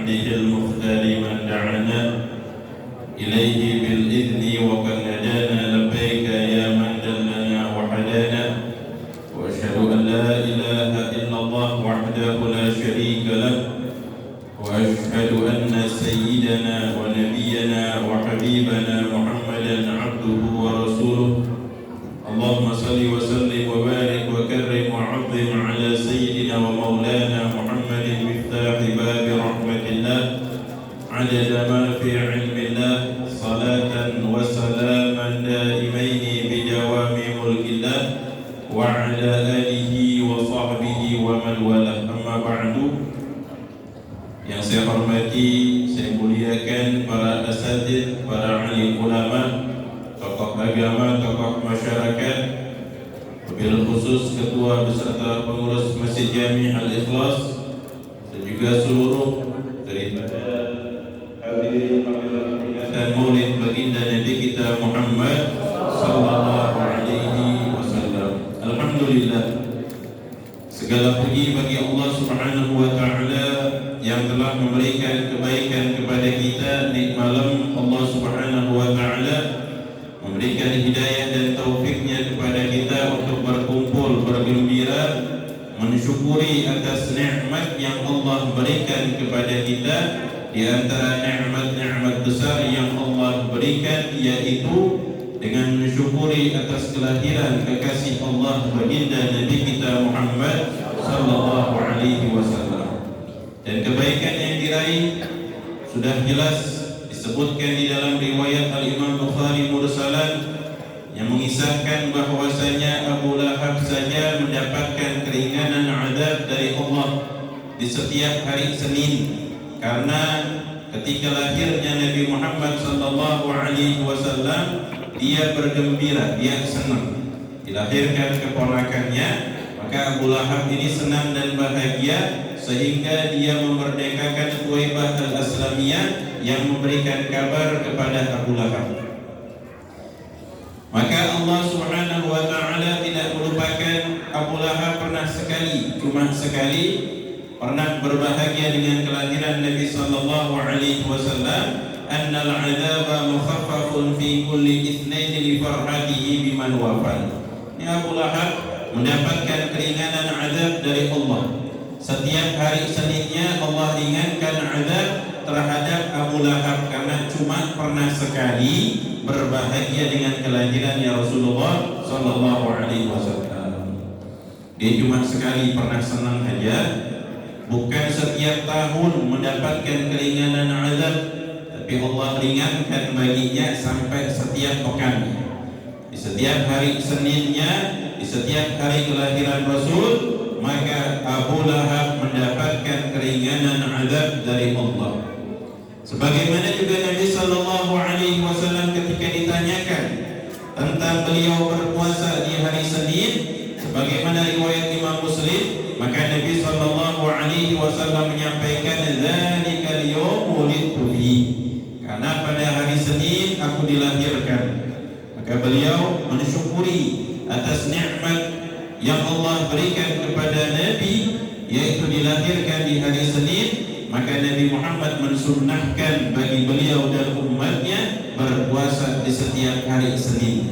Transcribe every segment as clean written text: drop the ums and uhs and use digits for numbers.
عبده المختار من دعانا إليه بالإذن وقد نجانا لبيك يا من دلنا وحدانا وأشهد أن لا إله إلا الله وحده لا شريك له وأشهد أن سيدنا ونبينا وحبيبنا محمدا عبده ورسوله اللهم صل وسلم وبارك وكرم وعظم على سيدنا ومولانا محمد مفتاح باب رحمة الله عدد ما في علم الله صلاة وسلاما دائمين بدوام ملك الله وعلى آله وصحبه ومن والاه أما بعد. Yang saya hormati, saya muliakan para asatidz, para alim ulama, tokoh agama, tokoh masyarakat, wabil khusus ketua beserta pengurus Masjid Jami Al-Ikhlas dan juga seluruh daripada hadirin peringatan Maulid baginda Nabi kita Muhammad sallallahu alaihi wasallam. Alhamdulillah, segala puji bagi Allah Subhanahu wa taala yang telah memberikan kebaikan kepada kita di malam. Allah Subhanahu wa taala memberikan hidayah dan taufiknya kepada kita untuk berkumpul bergembira mensyukuri atas nikmat yang Allah berikan kepada kita. Di antara nikmat-nikmat besar yang Allah berikan yaitu dengan mensyukuri atas kelahiran kekasih Allah baginda Nabi kita Muhammad sallallahu alaihi wasallam. Dan kebaikan yang diraih sudah jelas disebutkan di dalam riwayat Al-Imam Bukhari mursalan yang mengisahkan bahwasanya Abu Lahab saja mendapatkan keringanan azab dari Allah di setiap hari Senin, karena ketika lahirnya Nabi Muhammad sallallahu alaihi wasallam dia bergembira, dia senang dilahirkan keponakannya, maka Abu Lahab ini senang dan bahagia sehingga dia memerdekakan Thuwaibah al-Aslamiyah yang memberikan kabar kepada Abu Lahab. Maka Allah Subhanahu wa taala tidak melupakan Abu Lahab cuma sekali pernah berbahagia dengan kelahiran Nabi sallallahu alaihi wasallam. Annal 'adzaba mukhaffafun fi kulli itsnain li farhatihi biman wafan. Ya, Abu Lahab mendapatkan keringanan azab dari Allah. Setiap hari Seninnya Allah ringankan azab terhadap Abu Lahab karena cuma pernah sekali berbahagia dengan kelahirannya Rasulullah sallallahu alaihi wasallam. Dia cuma sekali pernah senang saja, bukan setiap tahun mendapatkan keringanan azab, tapi Allah ringankan baginya sampai setiap pekan. Di setiap hari Seninnya, di setiap hari kelahiran Rasul, maka Abu Lahab mendapatkan keringanan azab dari Allah. Sebagaimana juga Nabi sallallahu alaihi wasallam ketika ditanyakan tentang beliau berpuasa di hari Senin, sebagaimana riwayat Imam Muslim, maka Nabi sallallahu alaihi wasallam menyampaikan dzalikal yaum wulidtu fi, karena pada hari Senin aku dilahirkan. Maka beliau mensyukuri atas nikmat yang Allah berikan kepada Nabi, yaitu dilahirkan di hari Senin. Maka Nabi Muhammad mensunnahkan bagi beliau dan umatnya berpuasa di setiap hari Senin.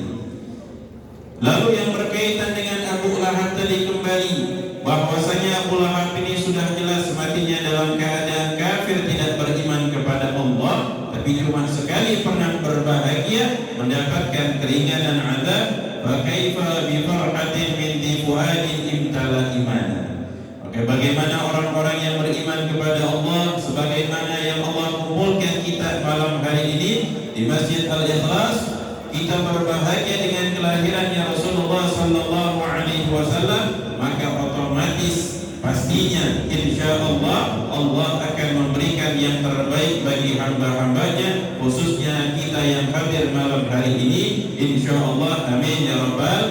Lalu yang berkaitan dengan Abu Lahab tadi kembali, bahwasanya Abu Lahab ini sudah jelas matinya dalam keadaan kafir, tidak beriman kepada Allah, tapi cuma sekali pernah berbahagia mendapatkan keringanan azab. Fakaifa bi farhatin min fuadin imtala imana. Maka bagaimana orang-orang yang beriman kepada Allah, sebagaimana yang Allah kumpulkan kita malam hari ini di Masjid Al-Ikhlas, kita berbahagia dengan kelahirannya Rasulullah sallallahu alaihi wasallam, maka otomatis pastinya insyaallah Allah akan memberikan yang terbaik bagi hamba-hambanya, khususnya kita yang hadir malam hari ini, insyaallah. Amin ya rabbal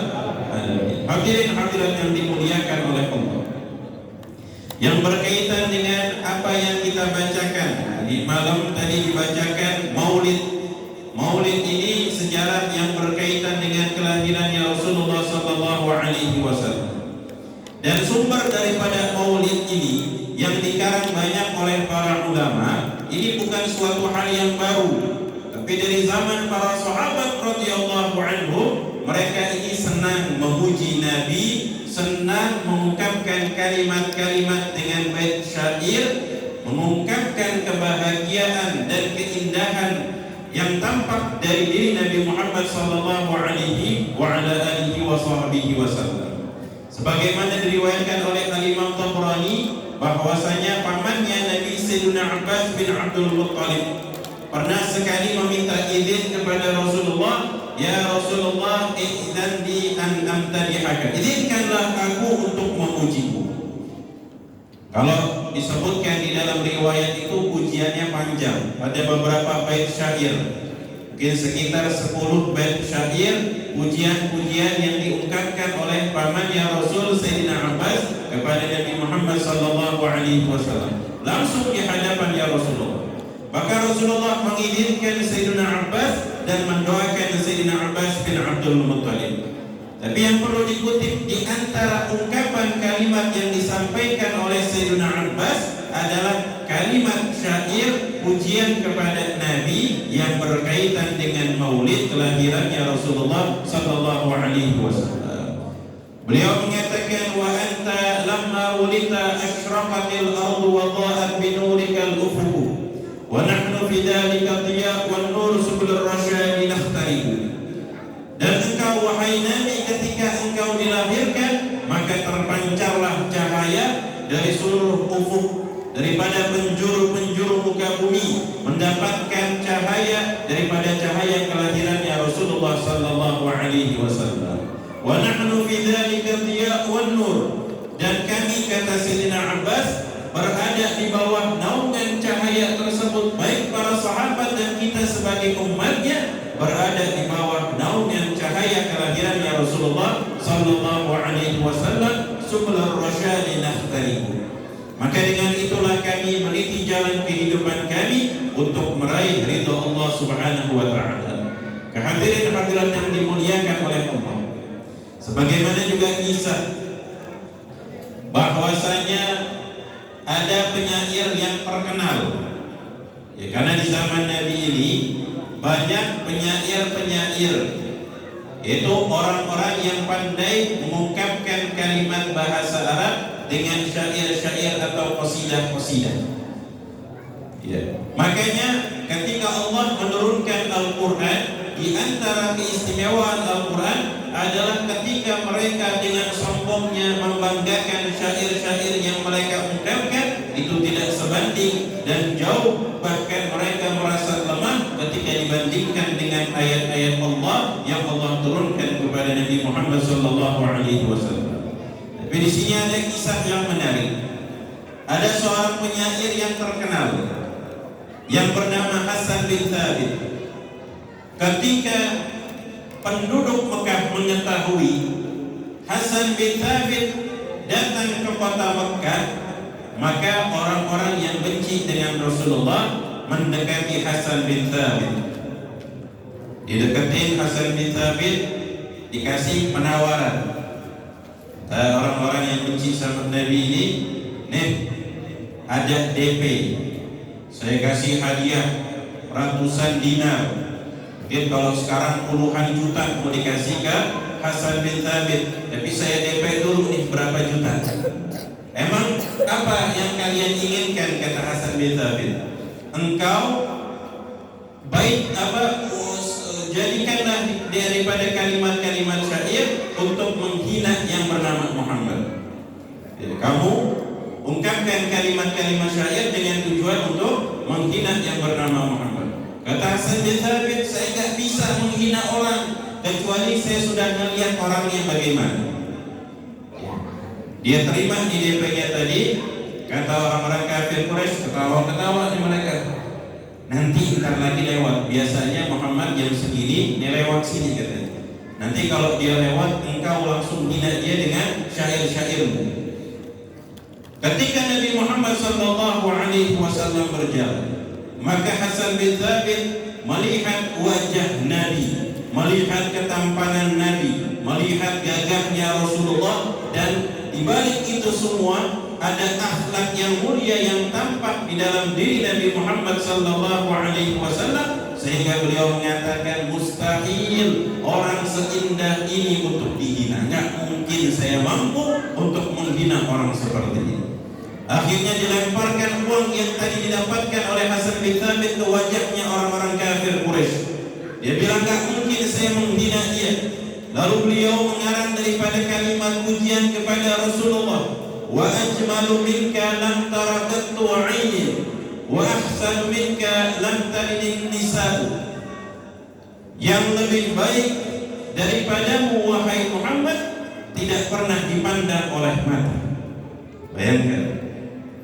alamin. Hadirin hadirat yang dimuliakan oleh Allah, yang berkaitan dengan apa yang kita bacakan di malam tadi, dibacakan Maulid. Maulid ini sejarah yang berkaitan dengan kelahirannya Rasulullah sallallahu alaihi wasallam. Dan sumber daripada Maulid ini yang dikarang banyak oleh para ulama ini bukan suatu hal yang baru, tapi dari zaman para sahabat radhiyallahu anhum, mereka ini senang memuji Nabi, senang mengungkapkan kalimat-kalimat dengan bait syair, mengungkapkan kebahagiaan dan keindahan yang tampak dari diri Nabi Muhammad sallallahu alaihi wa ala alihi wa sahbihi wasallam. Sebagaimana diriwayatkan oleh Imam Tabrani bahwasanya pamannya Nabi Sayyidina Abbas bin Abdul Muttalib pernah sekali meminta izin kepada Rasulullah, "Ya Rasulullah, idzan li an amtadihaka." Izinkanlah aku untuk memujimu. Kalau disebutkan di dalam riwayat itu pujiannya panjang, ada beberapa bait syair, mungkin sekitar 10 bait syair, pujian-pujian yang diungkapkan oleh pamannya Rasul Sayyidina Abbas kepada Nabi Muhammad sallallahu alaihi wasallam langsung di hadapan ya Rasulullah. Maka Rasulullah mengizinkan Sayyidina Abbas dan mendoakan Sayyidina Abbas bin Abdul Muttalib. Tapi yang perlu dikutip di antara ungkapan kalimat yang disampaikan oleh Sayyidina Abbas adalah kalimat syair pujian kepada Nabi yang berkaitan dengan maulid kelahirannya Rasulullah sallallahu alaihi wasallam. Beliau mengatakan, "Wa anta lamma wulita asyraqatil ardu wa dha'at bi nurikal ufuq wa nahnu fi dhalika dhiya wan nur subul rasyadi nakhtaribu." Dan engkau wahai Nabi, ketika engkau dilahirkan, maka terpancarlah cahaya dari seluruh ufuk, daripada penjuru-penjuru muka bumi, mendapatkan cahaya daripada cahaya kelahirannya Rasulullah sallallahu alaihi wasallam. Wa nahnu fi dzalika dhiya wan nur. Dan kami, kata Sayyidina Abbas, berada di bawah naungan cahaya tersebut, baik para sahabat dan kita sebagai umatnya berada di bawah naungan cahaya kelahirannya Rasulullah sallallahu alaihi wasallam, subul rasyadi nakhtaribu. Maka dengan itulah kami meniti jalan kehidupan kami untuk meraih ridha Allah Subhanahu wa taala. Kehadiran-hadirat yang dimuliakan oleh Allah. Sebagaimana juga kisah bahwasanya ada penyair yang terkenal. Ya, karena di zaman Nabi ini banyak penyair-penyair, itu orang-orang yang pandai mengungkapkan kalimat bahasa Arab dengan syair-syair atau qasidah-qasidah. Ya. Makanya ketika Allah menurunkan Al-Quran, di antara keistimewaan Al-Quran adalah ketika mereka dengan sombongnya membanggakan syair-syair yang mereka ungkapkan, itu tidak sebanding dan jauh, bahkan mereka merasa lemah ketika dibandingkan dengan ayat-ayat Allah yang Allah turunkan kepada Nabi Muhammad sallallahu alaihi wasallam. Tapi di sini ada kisah yang menarik. Ada seorang penyair yang terkenal yang bernama Hasan bin Thabit. Ketika penduduk Mekah mengetahui Hasan bin Thabit datang ke kota Mekah, maka orang-orang yang benci dengan Rasulullah mendekati Hasan bin Thabit. Dideketin Hasan bin Thabit, dikasih penawaran. Orang-orang yang benci sama Nabi ini, nih ada DP, saya kasih hadiah ratusan dinar. Mungkin kalau sekarang puluhan juta mau dikasih ke Hasan bin Thabit, tapi saya DP dulu nih berapa juta. Emang apa yang kalian inginkan, kata Hasan bin Thabit? Engkau baik apa, jadikanlah daripada kalimat-kalimat syair untuk menghina yang bernama Muhammad. Jadi kamu ungkapkan kalimat-kalimat syair dengan tujuan untuk menghina yang bernama Muhammad. Kata Hasan bin Thabit, saya tidak bisa menghina orang kecuali saya sudah melihat orangnya bagaimana. Dia terima di DP-nya tadi. Kata orang-orang kafir Quraisy, ketawa-ketawa di mereka. Nanti ntar lagi lewat. Biasanya Muhammad jam segini, dia lewat sini katanya. Nanti kalau dia lewat, engkau langsung hina dia dengan syair-syairmu. Ketika Nabi Muhammad SAW berjalan, maka Hasan bin Thabit melihat wajah Nabi, melihat ketampanan Nabi, melihat gagahnya Rasulullah, dan di balik itu semua ada akhlak yang mulia yang tampak di dalam diri Nabi Muhammad sallallahu alaihi wasallam, sehingga beliau mengatakan mustahil orang seindah ini untuk dihina. Enggak mungkin saya mampu untuk menghina orang seperti ini. Akhirnya dilemparkan uang yang tadi didapatkan oleh Hasan bin Thabit ke wajahnya orang-orang kafir Quraisy. Dia bilang enggak mungkin saya menghina dia. Lalu beliau mengarang daripada kalimat pujian kepada Rasulullah, wa ajmalu minka lam taradattu 'aini wa ahsanu minka lam talidin nisa'u. Yang lebih baik daripadamu wahai Muhammad tidak pernah dipandang oleh mata. Bayangkan,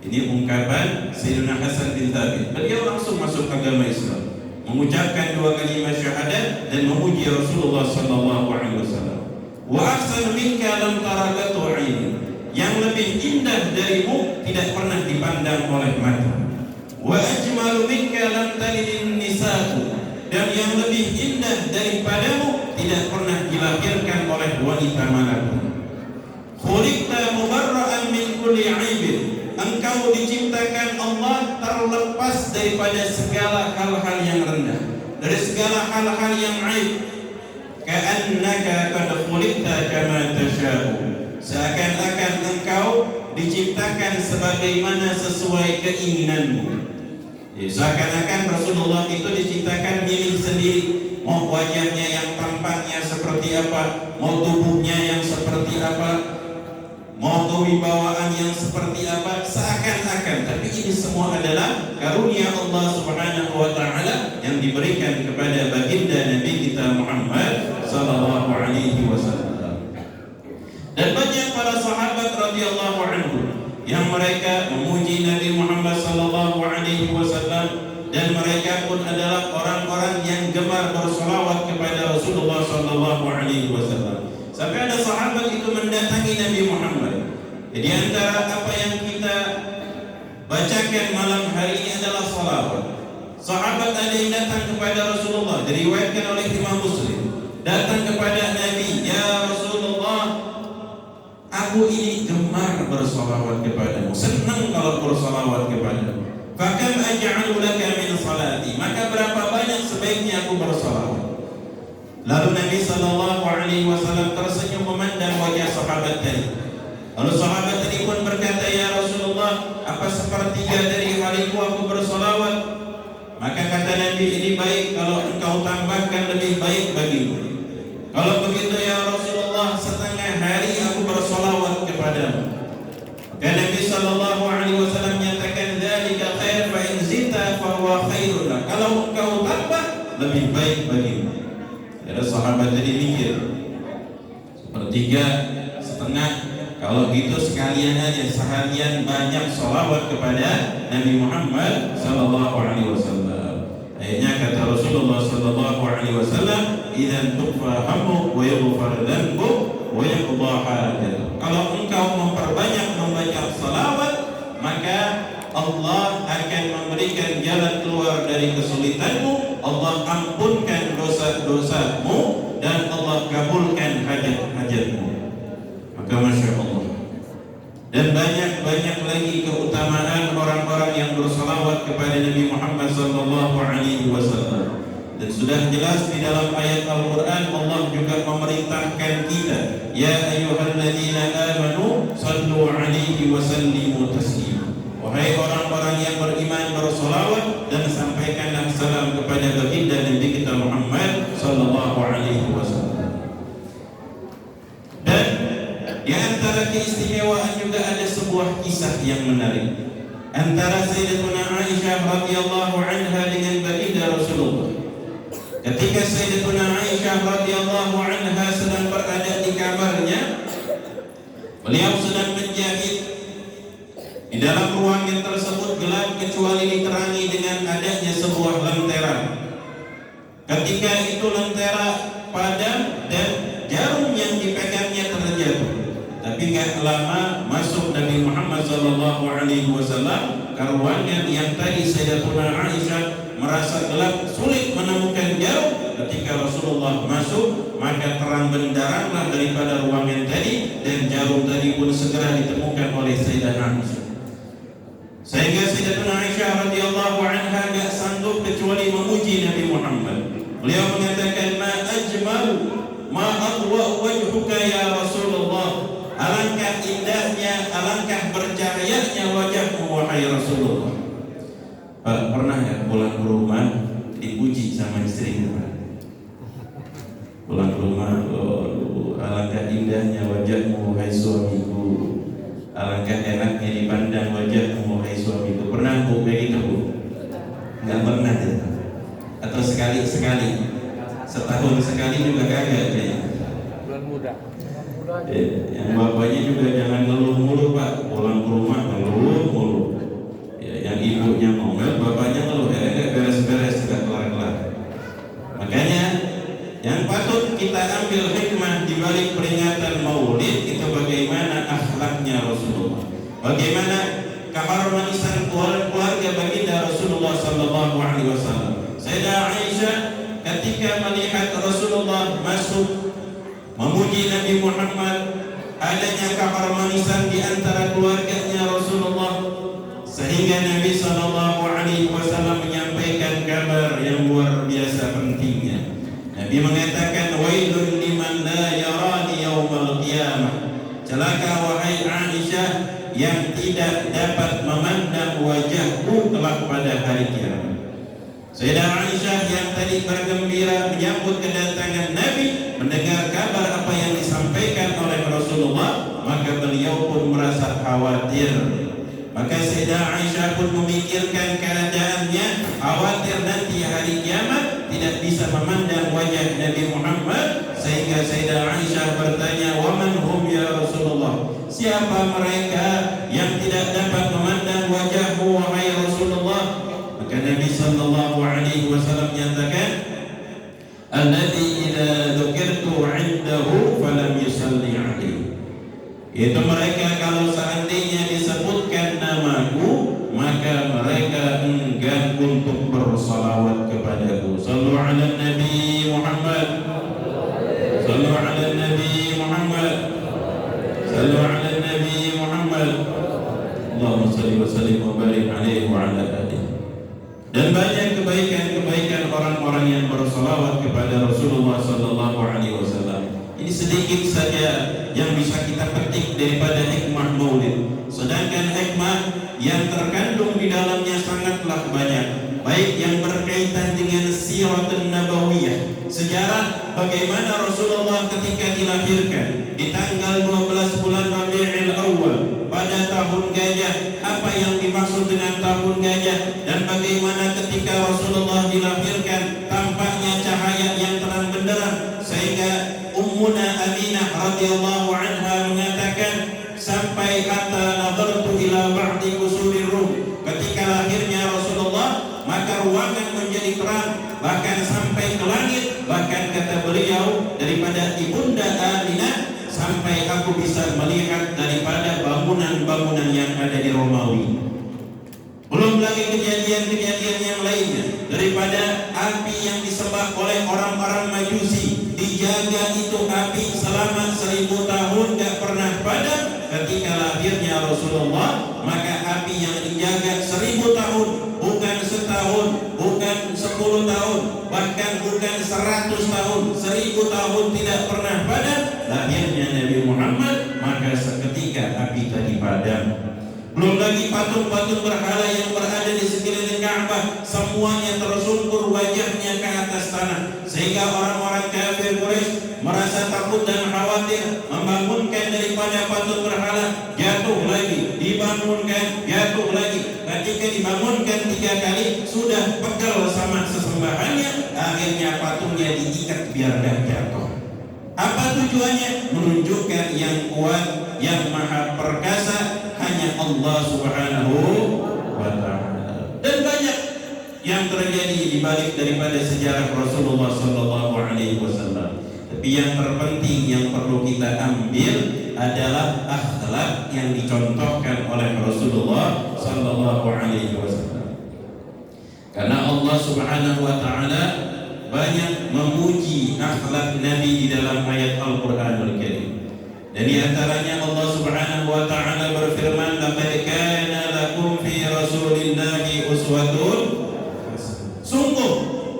ini ungkapan Sayyidina Hasan bin Thabit. Beliau langsung masuk agama Islam, mengucapkan dua kalimat syahadat dan memuji Rasulullah sallallahu alaihi wasallam. Wa ahsanu minka lam taradattu 'aini. Yang lebih indah darimu tidak pernah dipandang oleh mata. Wa ajmalu minka lam talidin nisa'u. Dan yang lebih indah daripadamu tidak pernah dilahirkan oleh wanita manapun. Khuliqta mubarra'an min kulli 'aibin. Engkau diciptakan Allah terlepas daripada segala hal-hal yang rendah, dari segala hal-hal yang aib. Ka'annaka qad khuliqta kama tasha'u. Seakan-akan engkau diciptakan sebagaimana sesuai keinginanmu. Seakan-akan Rasulullah itu diciptakan milik sendiri. Mau wajahnya yang tampaknya seperti apa, mau tubuhnya yang seperti apa, mau kewibawaan yang seperti apa, seakan-akan. Tapi ini semua adalah karunia Allah Subhanahu wa taala yang diberikan kepada baginda Nabi kita Muhammad sallallahu alaihi wasallam. Dan banyak para sahabat radhiyallahu anhu yang mereka memuji Nabi Muhammad sallallahu alaihi wasallam, dan mereka pun adalah orang-orang yang gemar bersolawat kepada Rasulullah sallallahu alaihi wasallam. Sampai ada sahabat itu mendatangi Nabi Muhammad. Jadi antara apa yang kita bacakan malam hari ini adalah salawat. Sahabat ada yang datang kepada Rasulullah, diriwayatkan oleh Imam Muslim, datang kepada Nabi, ya Rasulullah, aku ini gemar bersolawat kepadamu, senang kalau bersolawat kepadamu. Fakam aj'alu laka min salati, maka berapa banyak sebaiknya aku bersolawat. Lalu Nabi sallallahu alaihi wasallam tersenyum memandang wajah sahabat tadi. Lalu sahabat tadi pun berkata, ya Rasulullah, apa sepertiga dari hariku aku bersolawat? Maka kata Nabi, ini baik kalau engkau tambahkan lebih baik bagimu. Kalau begitu ya Rasulullah, setengah hari aku bersolawat kepadamu. Maka Nabi sallallahu alaihi wasallam menyatakan, dzalika khair fa in zidta fa huwa khairun lak. Kalau engkau tambah lebih baik bagimu. Ada sahabat tadi mikir, sepertiga, setengah, kalau gitu sekalian aja, seharian banyak sholawat kepada Nabi Muhammad sallallahu alaihi wasallam. Akhirnya kata Rasulullah sallallahu alaihi wasallam, idzan tufa hammuk wa yughfar dhanbuk wa yuqda hajatuk. Kalau engkau memperbanyak membaca salawat, maka Allah akan memberikan jalan keluar dari kesulitanmu, Allah ampunkan dosa-dosamu, dan Allah kabulkan hajat-hajatmu. Maka Masya Allah. Dan banyak-banyak lagi keutamaan orang-orang yang bersalawat kepada Nabi Muhammad sallallahu alaihi wasallam. Dan sudah jelas di dalam ayat Al-Quran, Allah juga memerintahkan kita, ya ayyuhalladzina amanu sallu alaihi wa sallimu taslima. Wahai orang-orang yang beriman, bersolawat dan sampaikanlah salam kepada baginda Nabi kita Muhammad sallallahu alaihi wasallam. Dan di antara keistimewaan juga ada sebuah kisah yang menarik antara Sayyidatuna Aisyah radhiyallahu anha dengan baginda Rasulullah. Ketika Sayyidatuna Aisyah radhiyallahu anha sedang berada di kamarnya, beliau sedang menjahit. Di dalam ruangan tersebut gelap kecuali diterangi dengan adanya sebuah lentera. Ketika itu lentera padam dan jarum yang dipegangnya terjatuh. Tapi gak lama masuk Nabi Muhammad sallallahu alaihi wasallam ke ruangan yang tadi Sayyidatuna Aisyah merasa gelap, sulit menemukan jarum. ketika Rasulullah masuk, maka terang benderanglah daripada ruangan tadi, dan jarum tadi pun segera ditemukan oleh Sayyidah Aisyah. Sehingga Sayyidatuna Aisyah radhiyallahu anha gak sanggup kecuali memuji Nabi Muhammad. Beliau mengatakan, ma ajmalu ma adwa wajhuka ya Rasulullah. Alangkah indahnya, alangkah bercahayanya wajahmu wahai Rasulullah. Pernah ya pulang ke rumah dipuji sama istrinya? Pulang ke rumah, oh, alangkah indahnya wajahmu wahai suamiku, alangkah enaknya dipandang wajahmu wahai suamiku. Pernah Bu begitu Bu? Enggak pernah ya? Atau sekali-sekali? Setahun sekali juga kagak ya? Bulan muda. Yang bapaknya juga jangan ngeluh mulu Pak, pulang ke rumah ngeluh mulu. Ya, yang ibunya ngomel, bapaknya ngeluh, beres-beres tidak kelar-kelar. Makanya yang patut kita ambil hikmah di balik peringatan Maulid itu bagaimana akhlaknya Rasulullah, bagaimana keharmonisan keluarga baginda Rasulullah sallallahu alaihi wasallam. Sayyidah Aisyah ketika melihat Rasulullah masuk memuji Nabi Muhammad, adanya keharmonisan di antara keluarganya Rasulullah, sehingga Nabi sallallahu alaihi wasallam menyampaikan kabar yang luar biasa pentingnya. Nabi mengatakan, wailun liman la yarani yaumal qiyamah. Celaka wahai Aisyah yang tidak dapat memandang wajahku kelak pada hari kiamat. Sayyidah Aisyah yang tadi bergembira menyambut kedatangan Nabi, mendengar kabar apa yang disampaikan oleh Rasulullah, maka beliau pun merasa khawatir. Maka Sayyidah Aisyah pun memikirkan keadaannya, khawatir nanti hari kiamat tidak bisa memandang wajah Nabi Muhammad. Sehingga Sayyidah Aisyah bertanya, wa man hum ya Rasulullah? Siapa mereka yang tidak dapat memandang wajahmu wahai Rasulullah? Maka Nabi sallallahu alaihi wasallam menyatakan, alladzi idza dzukirtu 'indahu falam yusalli 'alaihi. Itu mereka kalau seandainya disebutkan namaku, maka mereka enggan untuk bersalawat kepadaku. Sallu 'alan Nabi Muhammad. Sallu 'alan Nabi Muhammad. Sallu 'alan Nabi Muhammad. Allahumma shalli wa sallim wa barik 'alaihi wa 'ala alihi. Dan banyak kebaikan-kebaikan orang-orang yang bersalawat kepada Rasulullah sallallahu alaihi wasallam. Ini sedikit saja yang bisa kita petik daripada hikmah Maulid. Sedangkan hikmah yang terkandung di dalamnya sangatlah banyak. Baik yang berkaitan dengan siratun nabawiyah, sejarah bagaimana Rasulullah ketika dilahirkan di tanggal 12 bulan Rabiul Awal pada tahun gajah, apa yang dimaksud dengan tahun gajah, dan bagaimana ketika Rasulullah dilahirkan tampaknya cahaya yang terang benderang, sehingga Ummuna Aminah radhiyallahu anha mengatakan, sampai kata nadartu ila ba'di kusurir Rum, ketika lahirnya Rasulullah maka ruangan menjadi terang, bahkan sampai ke langit. Bahkan kata beliau, daripada ibunda Aminah sampai aku bisa melihat daripada bangunan-bangunan yang ada di Romawi. Belum lagi kejadian-kejadian yang lainnya, daripada api yang disembah oleh orang-orang Majusi, dijaga itu api selama 1000 tahun gak pernah padam. Ketika lahirnya Rasulullah, maka api yang dijaga 1000 tahun, bukan setahun, bukan 10 tahun, bahkan bukan 100 tahun, 1000 tahun tidak pernah padam. Lahirnya Nabi Muhammad, maka seketika api tadi padam. Belum lagi patung-patung berhala yang berada di sekeliling Ka'bah, semuanya tersungkur wajahnya ke atas tanah, sehingga orang-orang kafir Quraisy merasa takut dan khawatir, membangunkan daripada patung berhala, jatuh lagi, dibangunkan, jatuh lagi. Ketika dibangunkan 3 kali, sudah pegel sama sesembahannya, akhirnya patungnya diikat biar gak jatuh. Apa tujuannya? Menunjukkan yang kuat, yang maha perkasa hanya Allah Subhanahu wa ta'ala. Dan banyak yang terjadi di balik daripada sejarah Rasulullah sallallahu alaihi wasallam. Tapi yang terpenting yang perlu kita ambil adalah akhlak yang dicontohkan oleh Rasulullah sallallahu alaihi wasallam. Karena Allah Subhanahu wa ta'ala banyak memuji akhlak Nabi di dalam ayat Al-Qur'anul Karim. Dan di antaranya Allah Subhanahu wa taala berfirman, "Laqad kana lakum fi Rasulillahi uswatun hasanah." Sungguh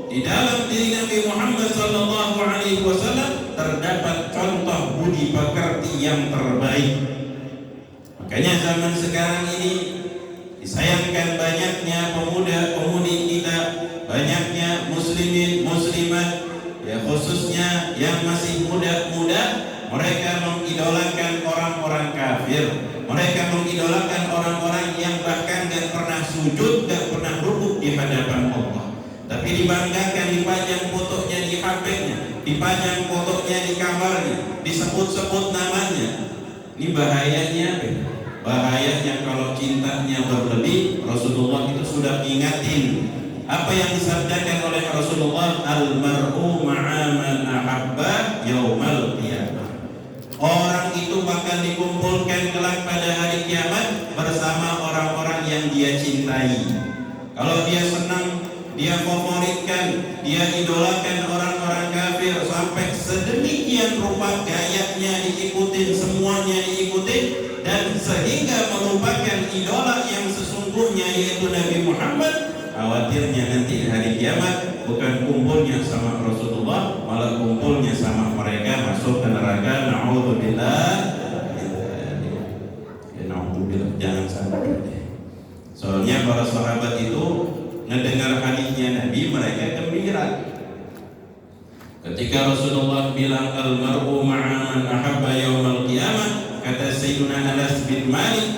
di dalam diri Nabi Muhammad sallallahu alaihi wasallam terdapat contoh budi pekerti yang terbaik. Makanya zaman sekarang ini disayangkan banyaknya pemuda-pemudi kita, banyaknya muslimin, muslimat, ya khususnya yang masih muda-muda, mereka mengidolakan orang-orang kafir. Mereka mengidolakan orang-orang yang bahkan gak pernah sujud, gak pernah rukuk di hadapan Allah. Tapi dibanggakan, dipajang fotonya di HP-nya, dipajang fotonya di kamarnya, disebut-sebut namanya. Ini bahayanya. Bahayanya kalau cintanya berlebih. Rasulullah itu sudah ingatin apa yang disabdakan oleh Rasulullah, al-mar'u ma'a man ahabba yaumal qiyamah. Orang itu bakal dikumpulkan kelak pada hari kiamat bersama orang-orang yang dia cintai. Kalau dia senang, dia favoritkan, dia idolakan orang-orang kafir sampai sedemikian rupa gayanya diikutin, semuanya diikutin, dan sehingga melupakan idola yang sesungguhnya yaitu Nabi Muhammad. Khawatirnya nanti hari kiamat bukan kumpulnya sama Rasulullah, malah kumpulnya sama mereka masuk ke neraka. Na'udzubillah. Ya na'udzubillah, jangan sampai. Soalnya para sahabat itu mendengar hadisnya Nabi, mereka gembira. Ketika Rasulullah bilang al-mar'u ma'a man ahabba yaumal qiyamah, kata Sayyidina Anas bin Malik,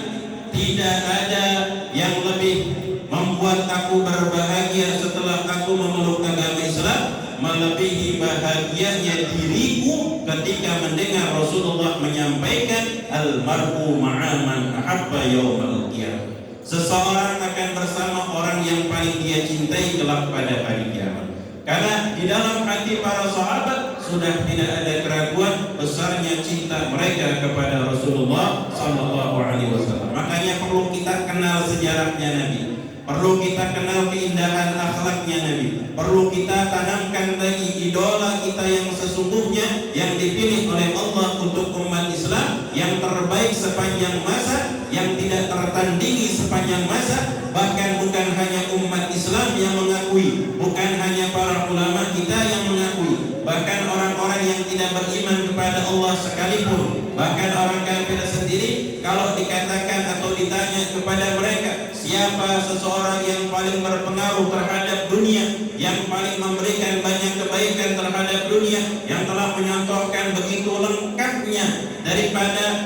tidak ada yang lebih membuat aku berbahagia setelah aku memeluk agama Islam melebihi bahagianya diriku ketika mendengar Rasulullah menyampaikan al-mar'u ma'a man ahabba yaumal qiyamah. Seseorang akan bersama orang yang paling dia cintai kelak pada hari kiamat. Karena di dalam hati para sahabat sudah tidak ada keraguan besarnya cinta mereka kepada Rasulullah sallallahu alaihi wasallam. Makanya perlu kita kenal sejarahnya Nabi. Perlu kita kenal keindahan akhlaknya Nabi. Perlu kita tanamkan lagi idola kita yang sesungguhnya, yang dipilih oleh Allah untuk umat Islam, yang terbaik sepanjang masa, yang tidak tertandingi sepanjang masa. Bahkan bukan hanya umat Islam yang mengakui, bukan hanya para ulama kita yang mengakui, bahkan orang-orang yang tidak beriman kepada Allah sekalipun, bahkan orang kafir sendiri, kalau dikatakan atau ditanya kepada mereka, siapa seseorang yang paling berpengaruh terhadap dunia, yang paling memberikan banyak kebaikan terhadap dunia, yang telah menyontohkan begitu lengkapnya daripada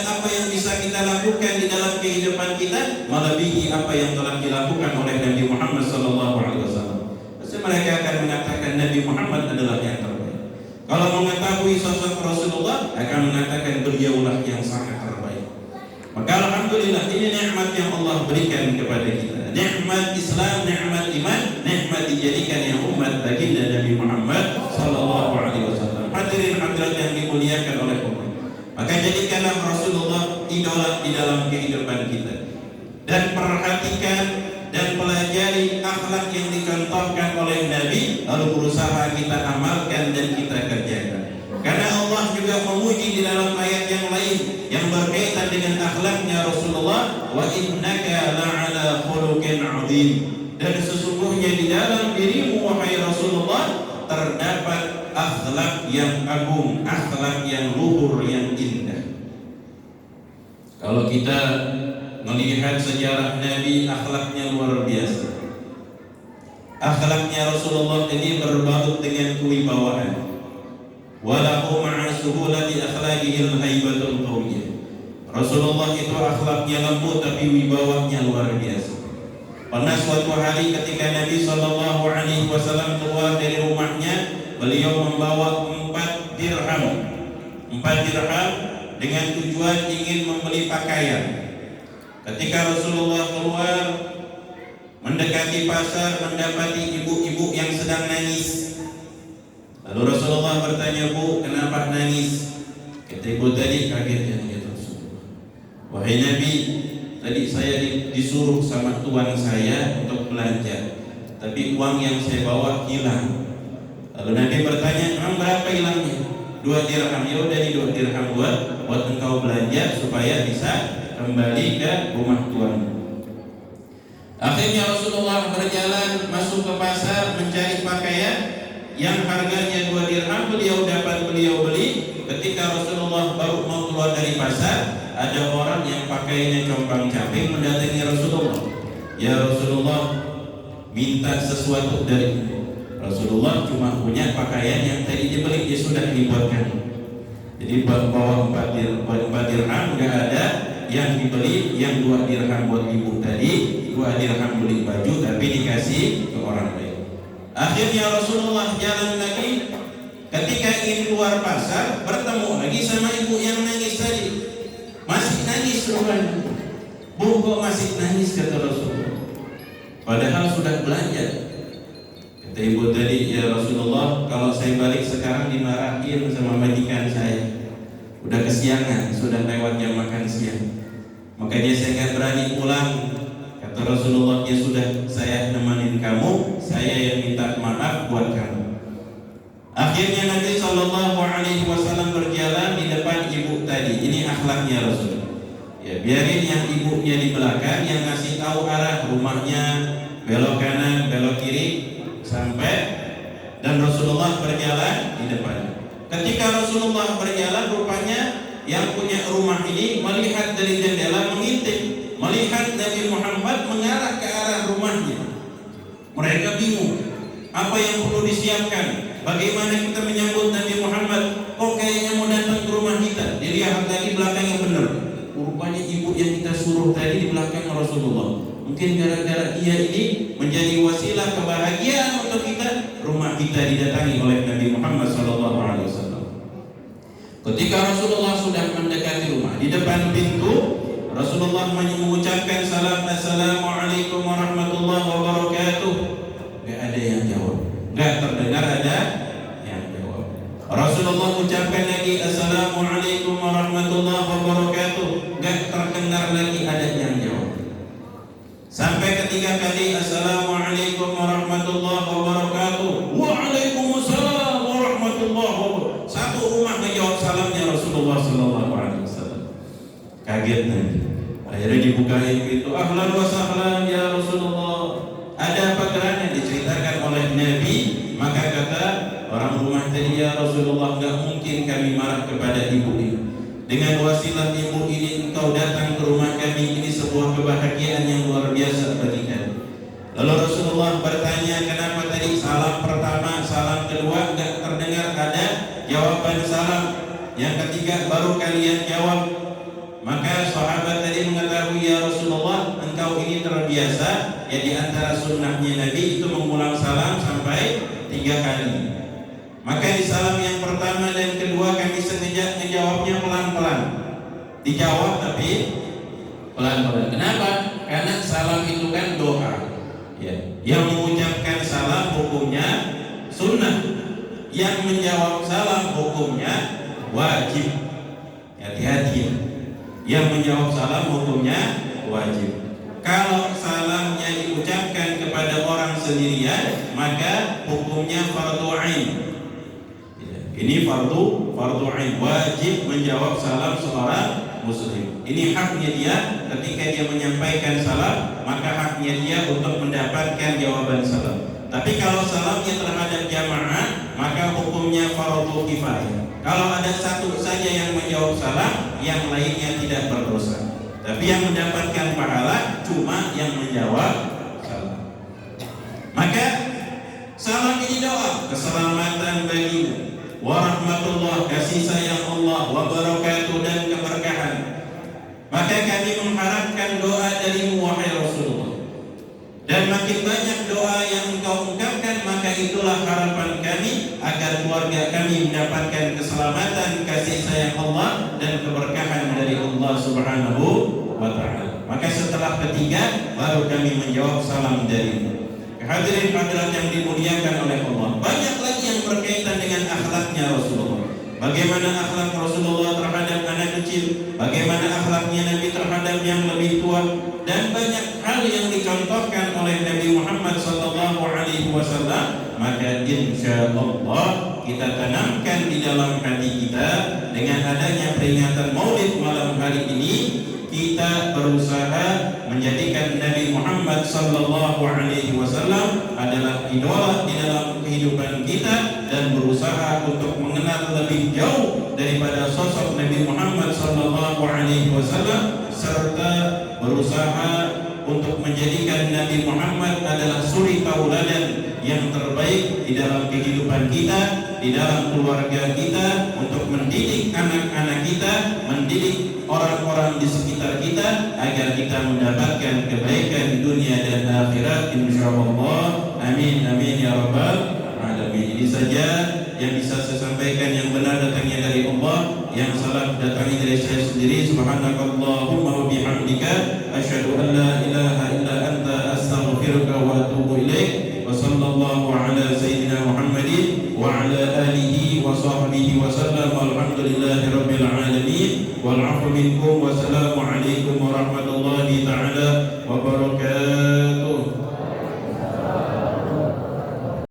apa yang bisa kita lakukan di dalam kehidupan kita, melebihi apa yang telah dilakukan oleh Nabi Muhammad SAW. Pasti mereka akan mengatakan Nabi Muhammad adalah yang terbaik. Kalau mengetahui sosok Rasulullah, akan mengatakan beliaulah yang sangat terbaik. Maka alhamdulillah, ini nikmat yang Allah berikan kepada kita. Nikmat Islam, nikmat iman, nikmat dijadikan yang umat baginda Nabi Muhammad SAW. Hadirin hadirat yang dimuliakan oleh Allah. Maka jadikanlah Rasulullah idola di dalam kehidupan kita, dan perhatikan dan pelajari akhlak yang dicontohkan oleh Nabi, lalu berusaha kita amalkan dan kita kerjakan. Karena Allah juga memuji di dalam ayat yang lain yang berkaitan dengan akhlaknya Rasulullah, wa innaka la'ala khuluqin 'adzim. Dan sesungguhnya di dalam dirimu wahai Rasulullah terdapat akhlak yang agung, akhlak yang luhur, yang indah. Kalau kita melihat sejarah Nabi, akhlaknya luar biasa. Akhlaknya Rasulullah ini berbalut dengan kewibawaan. Walahu ma'a suhulati akhlaqihil haibatul qawiyah. Rasulullah itu akhlaknya lembut tapi wibawanya luar biasa. Pernah suatu hari ketika Nabi SAW keluar dari rumahnya, beliau membawa 4 dirham dengan tujuan ingin membeli pakaian. Ketika Rasulullah keluar mendekati pasar, mendapati ibu-ibu yang sedang nangis. Lalu Rasulullah bertanya, "Bu, kenapa nangis?" Kata ibu tadi, "Kagetnya ya Rasulullah. Wahai Nabi, tadi saya disuruh sama tuan saya untuk belanja. tapi uang yang saya bawa hilang. Lalu Nabi bertanya, berapa hilangnya? 2 dirham. Ya udah, di 2 dirham buat engkau belanja supaya bisa kembali ke rumah tuan. Akhirnya Rasulullah berjalan masuk ke pasar mencari pakaian yang harganya 2 dirham. Beliau beli. Ketika Rasulullah baru mau keluar dari pasar, ada orang yang pakaiannya compang-camping mendatangi Rasulullah. Ya Rasulullah, minta sesuatu darimu. Rasulullah cuma punya pakaian yang tadi dibeli, dia sudah dibuatkan. Jadi bawa 4 dirham nggak ada yang dibeli, yang 2 dirham buat ibu tadi, 2 dirham beli baju, tapi dikasih ke orang lain. Akhirnya Rasulullah jalan lagi, ketika ingin keluar pasar bertemu lagi sama ibu yang nangis tadi. Masih nangis rupanya. Bu, kok masih nangis, kata Rasulullah, padahal sudah belanja. Kata ibu tadi, ya Rasulullah, kalau saya balik sekarang dimarahin sama majikan saya. Udah kesiangan, sudah lewat jam makan siang. Makanya saya nggak berani pulang. Kata Rasulullah, ya sudah, saya nemenin kamu, saya yang minta maaf buat kamu. Akhirnya Nabi SAW berjalan di depan ibu tadi. Ini akhlaknya Rasul. Ya, biarin yang ibunya di belakang yang ngasih tahu arah rumahnya, belok kanan, belok kiri, sampai dan Rasulullah berjalan di depan. Ketika Rasulullah berjalan, rupanya yang punya rumah ini melihat dari jendela, mengintip, melihat Nabi Muhammad mengarah ke arah rumahnya. Mereka bingung, apa yang perlu disiapkan? Bagaimana kita menyambut Nabi Muhammad? Kok kayaknya mau datang ke rumah kita? Dilihat tadi belakangnya benar. Rupanya ibu yang kita suruh tadi di belakang Rasulullah. Mungkin gara-gara dia ini menjadi wasilah kebahagiaan untuk kita, rumah kita didatangi oleh Nabi Muhammad SAW. Ketika Rasulullah sudah mendekati rumah, di depan pintu Rasulullah mengucapkan salam, Assalamualaikum warahmatullahi wabarakatuh. Gak ada yang jawab, gak terdengar ada yang jawab. Rasulullah ucapkan lagi Assalamualaikum warahmatullahi wabarakatuh, gak terdengar lagi ada yang jawab. Sampai ketiga kali Assalamualaikum warahmatullahi wabarakatuh, Waalaikumsalam warahmatullahi wabarakatuh. Satu rumah menjawab salamnya Rasulullah SAW. Kaget Nabi. Akhirnya dibukain pintu. Ahlan wa sahlan ya Rasulullah. Ada apa gerangan? Diceritakan oleh Nabi. Maka kata orang rumah tadi, ya Rasulullah, gak mungkin kami marah kepada ibu ini. Dengan wasilah ibu ini engkau datang ke rumah kami, ini sebuah kebahagiaan yang luar biasa bagi kami. Lalu Rasulullah bertanya, kenapa tadi salam pertama, salam kedua enggak terdengar ada jawaban salam, yang ketiga baru kalian jawab? Maka sahabat tadi mengetahui, ya Rasulullah, engkau ini terbiasa, ya di antara sunnahnya Nabi itu mengulang salam sampai 3 kali. Maka di salam yang pertama dan kedua kami sengaja menjawabnya pelan-pelan. Dijawab tapi pelan-pelan. Kenapa? Karena salam itu kan doa. Ya. Yang mengucapkan salam hukumnya sunnah. Yang menjawab salam hukumnya wajib. Hati-hati. Yang menjawab salam hukumnya wajib. Kalau salamnya diucapkan kepada orang sendirian, maka hukumnya fardhu ain. Ini fardu ain, wajib menjawab salam seorang muslim. Ini haknya dia, ketika dia menyampaikan salam, maka haknya dia untuk mendapatkan jawaban salam. Tapi kalau salamnya terhadap jamaah, maka hukumnya fardu kifayah. Kalau ada satu saja yang menjawab salam, yang lainnya tidak berdosa. Tapi yang mendapatkan pahala cuma yang menjawab salam. Maka salam ini doa keselamatan bagimu, warahmatullah, kasih sayang Allah, wabarakatuh, dan keberkahan. Maka kami mengharapkan doa darimu wahai Rasulullah. Dan makin banyak doa yang engkau ungkapkan, maka itulah harapan kami agar keluarga kami mendapatkan keselamatan, kasih sayang Allah, dan keberkahan dari Allah Subhanahu wa ta'ala. Maka setelah ketiga baru kami menjawab salam darimu. Hadirin hadirat yang dimuliakan oleh Allah, banyak lagi yang berkaitan dengan akhlaknya Rasulullah. Bagaimana akhlak Rasulullah terhadap anak kecil, bagaimana akhlaknya Nabi terhadap yang lebih tua, dan banyak hal yang dicontohkan oleh Nabi Muhammad SAW kita tanamkan di dalam hati kita dengan adanya peringatan Maulid malam hari ini. Kita berusaha menjadikan Nabi Muhammad sallallahu alaihi wasallam adalah idola di dalam kehidupan kita dan berusaha untuk mengenal lebih jauh daripada sosok Nabi Muhammad sallallahu alaihi wasallam, serta berusaha untuk menjadikan Nabi Muhammad adalah suri tauladan yang terbaik di dalam kehidupan kita, di dalam keluarga kita, untuk mendidik anak-anak kita, mendidik orang-orang di sekitar kita agar kita mendapatkan kebaikan di dunia dan akhirat insyaallah. Amin amin ya rabbal alamin. Ini saja yang bisa saya sampaikan, yang benar datangnya dari Allah, yang salah datangnya dari saya sendiri. Subhanakallahumma wa bihamdika asyhadu an la ilaha illa anta astaghfiruka wa atubu ilaik. Wa sallallahu ala sayyidina Muhammadin wa ala alihi wa sahbihi wa sallam. Alhamdulillahi rabbil alamin. Wal 'afwu minkum wa salam.